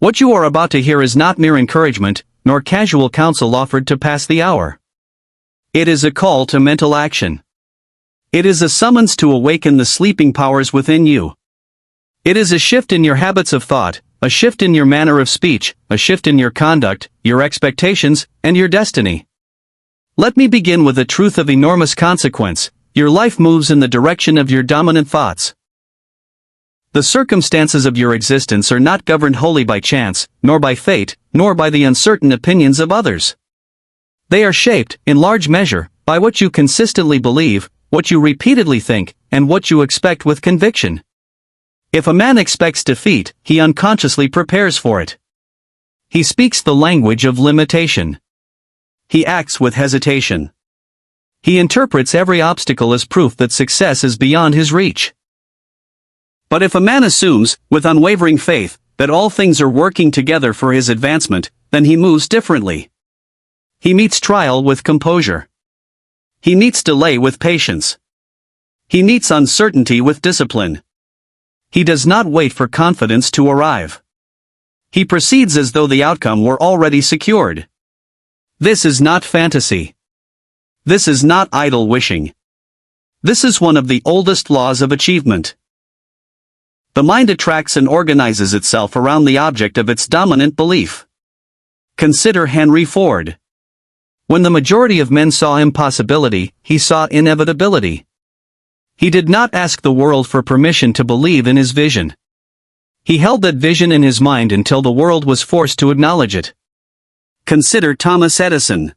What you are about to hear is not mere encouragement, nor casual counsel offered to pass the hour. It is a call to mental action. It is a summons to awaken the sleeping powers within you. It is a shift in your habits of thought, a shift in your manner of speech, a shift in your conduct, your expectations, and your destiny. Let me begin with a truth of enormous consequence: your life moves in the direction of your dominant thoughts. The circumstances of your existence are not governed wholly by chance, nor by fate, nor by the uncertain opinions of others. They are shaped, in large measure, by what you consistently believe, what you repeatedly think, and what you expect with conviction. If a man expects defeat, he unconsciously prepares for it. He speaks the language of limitation. He acts with hesitation. He interprets every obstacle as proof that success is beyond his reach. But if a man assumes, with unwavering faith, that all things are working together for his advancement, then he moves differently. He meets trial with composure. He meets delay with patience. He meets uncertainty with discipline. He does not wait for confidence to arrive. He proceeds as though the outcome were already secured. This is not fantasy. This is not idle wishing. This is one of the oldest laws of achievement. The mind attracts and organizes itself around the object of its dominant belief. Consider Henry Ford. When the majority of men saw impossibility, he saw inevitability. He did not ask the world for permission to believe in his vision. He held that vision in his mind until the world was forced to acknowledge it. Consider Thomas Edison.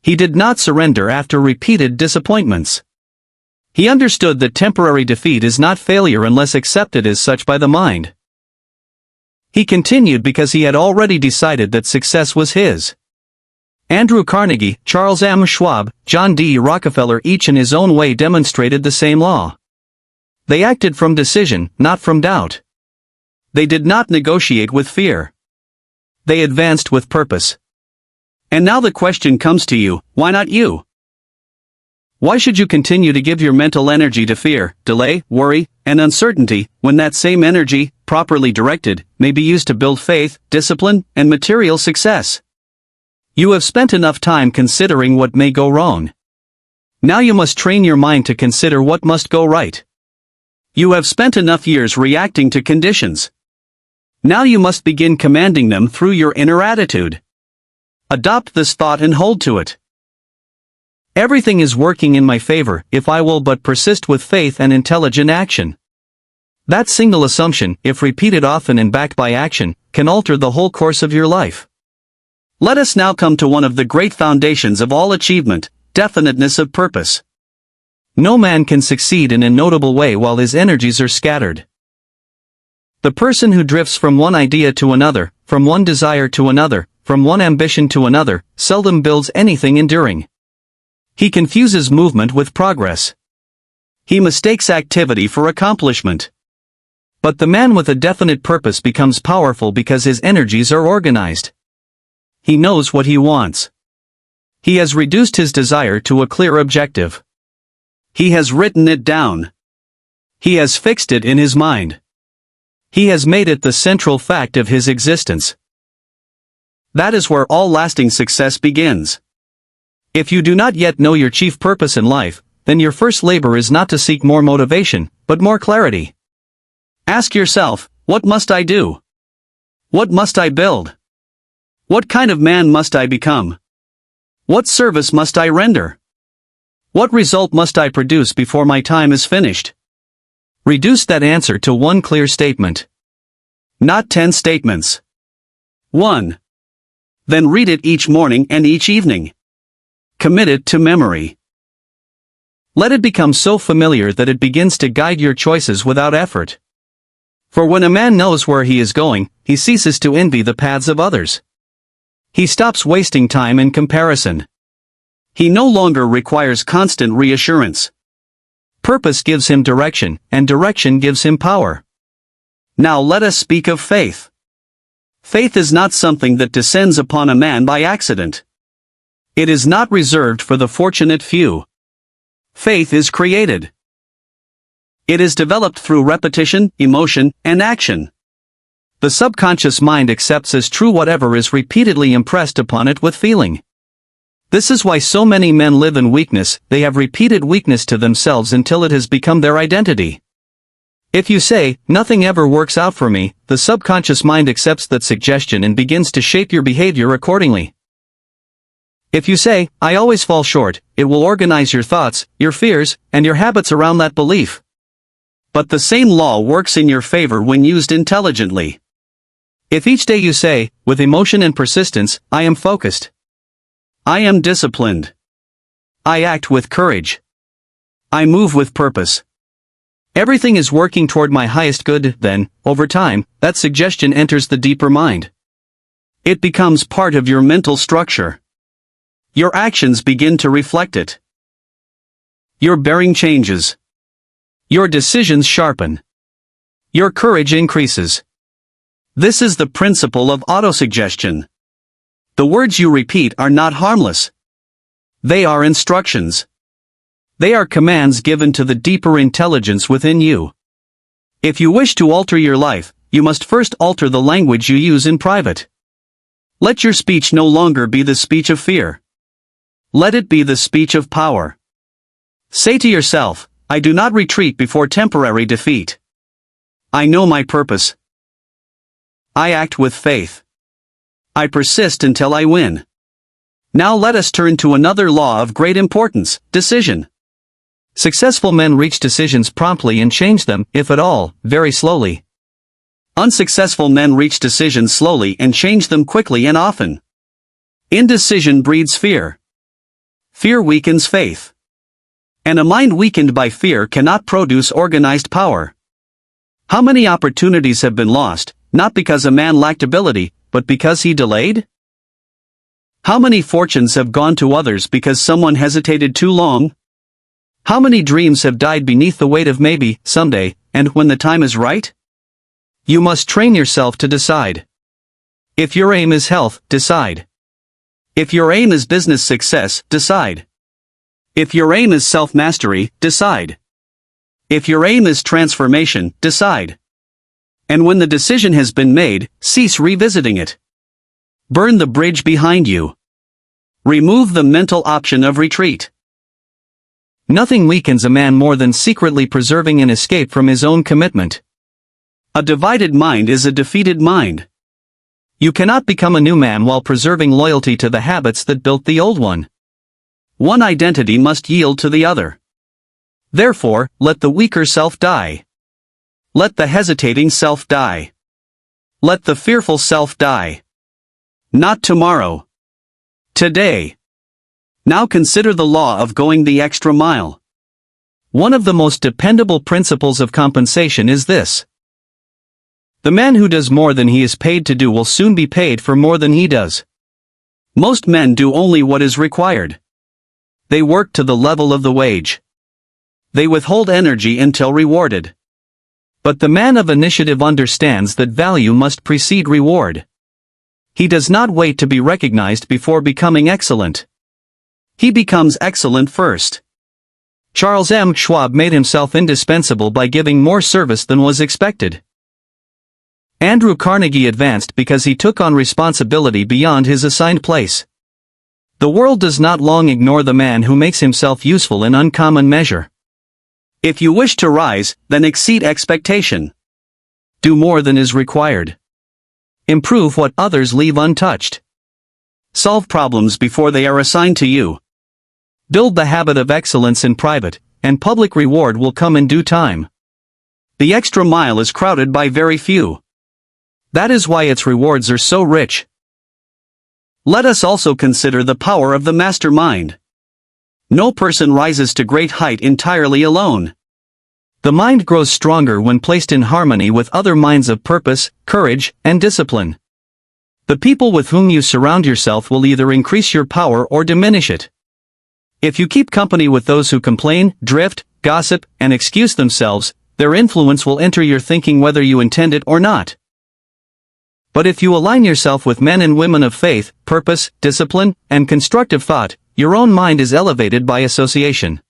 He did not surrender after repeated disappointments. He understood that temporary defeat is not failure unless accepted as such by the mind. He continued because he had already decided that success was his. Andrew Carnegie, Charles M. Schwab, John D. Rockefeller, each in his own way demonstrated the same law. They acted from decision, not from doubt. They did not negotiate with fear. They advanced with purpose. And now the question comes to you: why not you? Why should you continue to give your mental energy to fear, delay, worry, and uncertainty, when that same energy, properly directed, may be used to build faith, discipline, and material success? You have spent enough time considering what may go wrong. Now you must train your mind to consider what must go right. You have spent enough years reacting to conditions. Now you must begin commanding them through your inner attitude. Adopt this thought and hold to it. Everything is working in my favor if I will but persist with faith and intelligent action. That single assumption, if repeated often and backed by action, can alter the whole course of your life. Let us now come to one of the great foundations of all achievement: definiteness of purpose. No man can succeed in a notable way while his energies are scattered. The person who drifts from one idea to another, from one desire to another, from one ambition to another, seldom builds anything enduring. He confuses movement with progress. He mistakes activity for accomplishment. But the man with a definite purpose becomes powerful because his energies are organized. He knows what he wants. He has reduced his desire to a clear objective. He has written it down. He has fixed it in his mind. He has made it the central fact of his existence. That is where all lasting success begins. If you do not yet know your chief purpose in life, then your first labor is not to seek more motivation, but more clarity. Ask yourself, what must I do? What must I build? What kind of man must I become? What service must I render? What result must I produce before my time is finished? Reduce that answer to one clear statement. Not 10 statements. 1. Then read it each morning and each evening. Commit it to memory. Let it become so familiar that it begins to guide your choices without effort. For when a man knows where he is going, he ceases to envy the paths of others. He stops wasting time in comparison. He no longer requires constant reassurance. Purpose gives him direction, and direction gives him power. Now let us speak of faith. Faith is not something that descends upon a man by accident. It is not reserved for the fortunate few. Faith is created. It is developed through repetition, emotion, and action. The subconscious mind accepts as true whatever is repeatedly impressed upon it with feeling. This is why so many men live in weakness. They have repeated weakness to themselves until it has become their identity. If you say, "Nothing ever works out for me," the subconscious mind accepts that suggestion and begins to shape your behavior accordingly. If you say, "I always fall short," it will organize your thoughts, your fears, and your habits around that belief. But the same law works in your favor when used intelligently. If each day you say, with emotion and persistence, "I am focused. I am disciplined. I act with courage. I move with purpose. Everything is working toward my highest good," then, over time, that suggestion enters the deeper mind. It becomes part of your mental structure. Your actions begin to reflect it. Your bearing changes. Your decisions sharpen. Your courage increases. This is the principle of autosuggestion. The words you repeat are not harmless. They are instructions. They are commands given to the deeper intelligence within you. If you wish to alter your life, you must first alter the language you use in private. Let your speech no longer be the speech of fear. Let it be the speech of power. Say to yourself, "I do not retreat before temporary defeat. I know my purpose. I act with faith. I persist until I win." Now let us turn to another law of great importance: decision. Successful men reach decisions promptly and change them, if at all, very slowly. Unsuccessful men reach decisions slowly and change them quickly and often. Indecision breeds fear. Fear weakens faith. And a mind weakened by fear cannot produce organized power. How many opportunities have been lost, not because a man lacked ability, but because he delayed? How many fortunes have gone to others because someone hesitated too long? How many dreams have died beneath the weight of maybe, someday, and when the time is right? You must train yourself to decide. If your aim is health, decide. If your aim is business success, decide. If your aim is self-mastery, decide. If your aim is transformation, decide. And when the decision has been made, cease revisiting it. Burn the bridge behind you. Remove the mental option of retreat. Nothing weakens a man more than secretly preserving an escape from his own commitment. A divided mind is a defeated mind. You cannot become a new man while preserving loyalty to the habits that built the old one. One identity must yield to the other. Therefore, let the weaker self die. Let the hesitating self die. Let the fearful self die. Not tomorrow. Today. Now consider the law of going the extra mile. One of the most dependable principles of compensation is this: the man who does more than he is paid to do will soon be paid for more than he does. Most men do only what is required. They work to the level of the wage. They withhold energy until rewarded. But the man of initiative understands that value must precede reward. He does not wait to be recognized before becoming excellent. He becomes excellent first. Charles M. Schwab made himself indispensable by giving more service than was expected. Andrew Carnegie advanced because he took on responsibility beyond his assigned place. The world does not long ignore the man who makes himself useful in uncommon measure. If you wish to rise, then exceed expectation. Do more than is required. Improve what others leave untouched. Solve problems before they are assigned to you. Build the habit of excellence in private, and public reward will come in due time. The extra mile is crowded by very few. That is why its rewards are so rich. Let us also consider the power of the mastermind. No person rises to great height entirely alone. The mind grows stronger when placed in harmony with other minds of purpose, courage, and discipline. The people with whom you surround yourself will either increase your power or diminish it. If you keep company with those who complain, drift, gossip, and excuse themselves, their influence will enter your thinking whether you intend it or not. But if you align yourself with men and women of faith, purpose, discipline, and constructive thought, your own mind is elevated by association.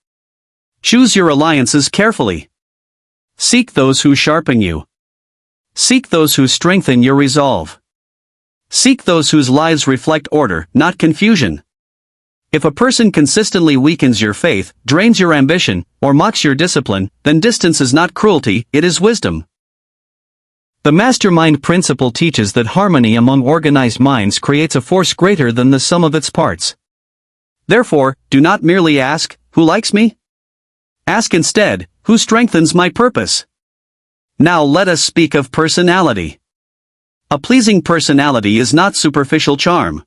Choose your alliances carefully. Seek those who sharpen you. Seek those who strengthen your resolve. Seek those whose lives reflect order, not confusion. If a person consistently weakens your faith, drains your ambition, or mocks your discipline, then distance is not cruelty, it is wisdom. The mastermind principle teaches that harmony among organized minds creates a force greater than the sum of its parts. Therefore, do not merely ask, "Who likes me?" Ask instead, "Who strengthens my purpose?" Now let us speak of personality. A pleasing personality is not superficial charm.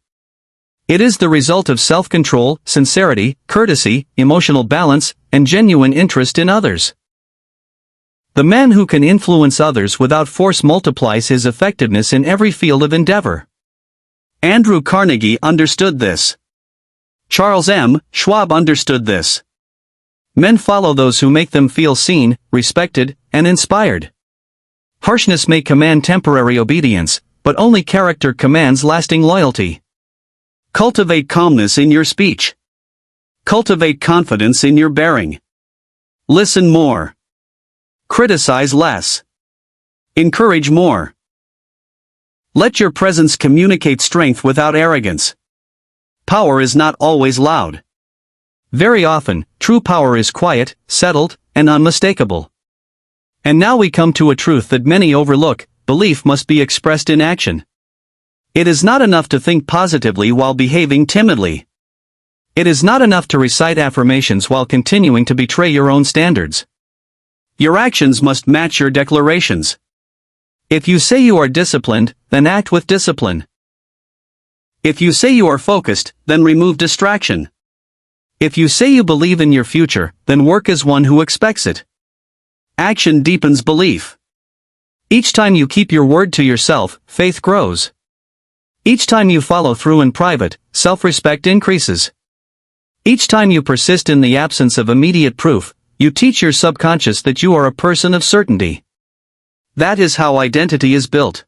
It is the result of self-control, sincerity, courtesy, emotional balance, and genuine interest in others. The man who can influence others without force multiplies his effectiveness in every field of endeavor. Andrew Carnegie understood this. Charles M. Schwab understood this. Men follow those who make them feel seen, respected, and inspired. Harshness may command temporary obedience, but only character commands lasting loyalty. Cultivate calmness in your speech. Cultivate confidence in your bearing. Listen more. Criticize less. Encourage more. Let your presence communicate strength without arrogance. Power is not always loud. Very often, true power is quiet, settled, and unmistakable. And now we come to a truth that many overlook: belief must be expressed in action. It is not enough to think positively while behaving timidly. It is not enough to recite affirmations while continuing to betray your own standards. Your actions must match your declarations. If you say you are disciplined, then act with discipline. If you say you are focused, then remove distraction. If you say you believe in your future, then work as one who expects it. Action deepens belief. Each time you keep your word to yourself, faith grows. Each time you follow through in private, self-respect increases. Each time you persist in the absence of immediate proof, you teach your subconscious that you are a person of certainty. That is how identity is built.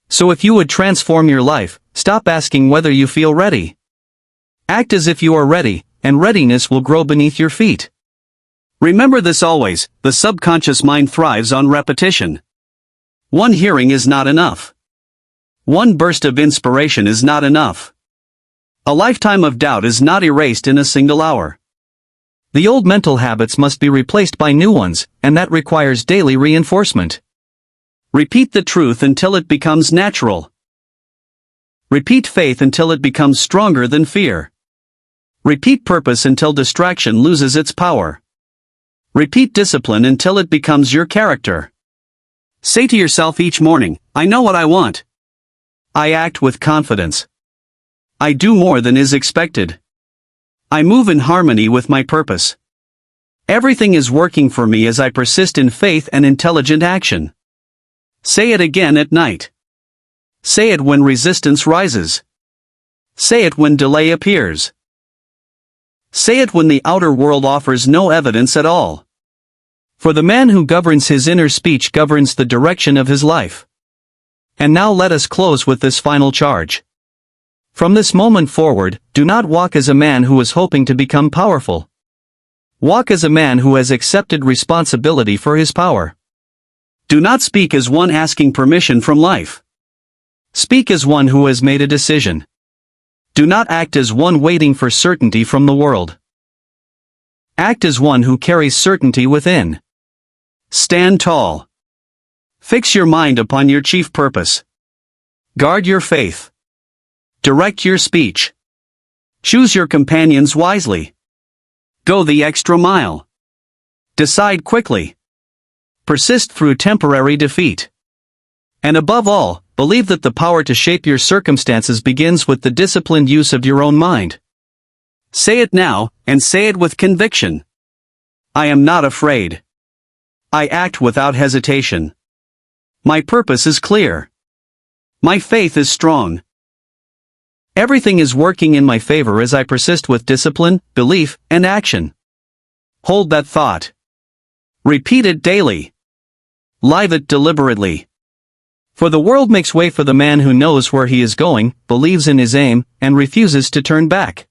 So if you would transform your life, stop asking whether you feel ready. Act as if you are ready, and readiness will grow beneath your feet. Remember this always: the subconscious mind thrives on repetition. One hearing is not enough. One burst of inspiration is not enough. A lifetime of doubt is not erased in a single hour. The old mental habits must be replaced by new ones, and that requires daily reinforcement. Repeat the truth until it becomes natural. Repeat faith until it becomes stronger than fear. Repeat purpose until distraction loses its power. Repeat discipline until it becomes your character. Say to yourself each morning, "I know what I want. I act with confidence. I do more than is expected. I move in harmony with my purpose. Everything is working for me as I persist in faith and intelligent action." Say it again at night. Say it when resistance rises. Say it when delay appears. Say it when the outer world offers no evidence at all. For the man who governs his inner speech governs the direction of his life. And now let us close with this final charge. From this moment forward, do not walk as a man who is hoping to become powerful. Walk as a man who has accepted responsibility for his power. Do not speak as one asking permission from life. Speak as one who has made a decision. Do not act as one waiting for certainty from the world. Act as one who carries certainty within. Stand tall. Fix your mind upon your chief purpose. Guard your faith. Direct your speech. Choose your companions wisely. Go the extra mile. Decide quickly. Persist through temporary defeat. And above all, believe that the power to shape your circumstances begins with the disciplined use of your own mind. Say it now, and say it with conviction. I am not afraid. I act without hesitation. My purpose is clear. My faith is strong. Everything is working in my favor as I persist with discipline, belief, and action. Hold that thought. Repeat it daily. Live it deliberately. For the world makes way for the man who knows where he is going, believes in his aim, and refuses to turn back.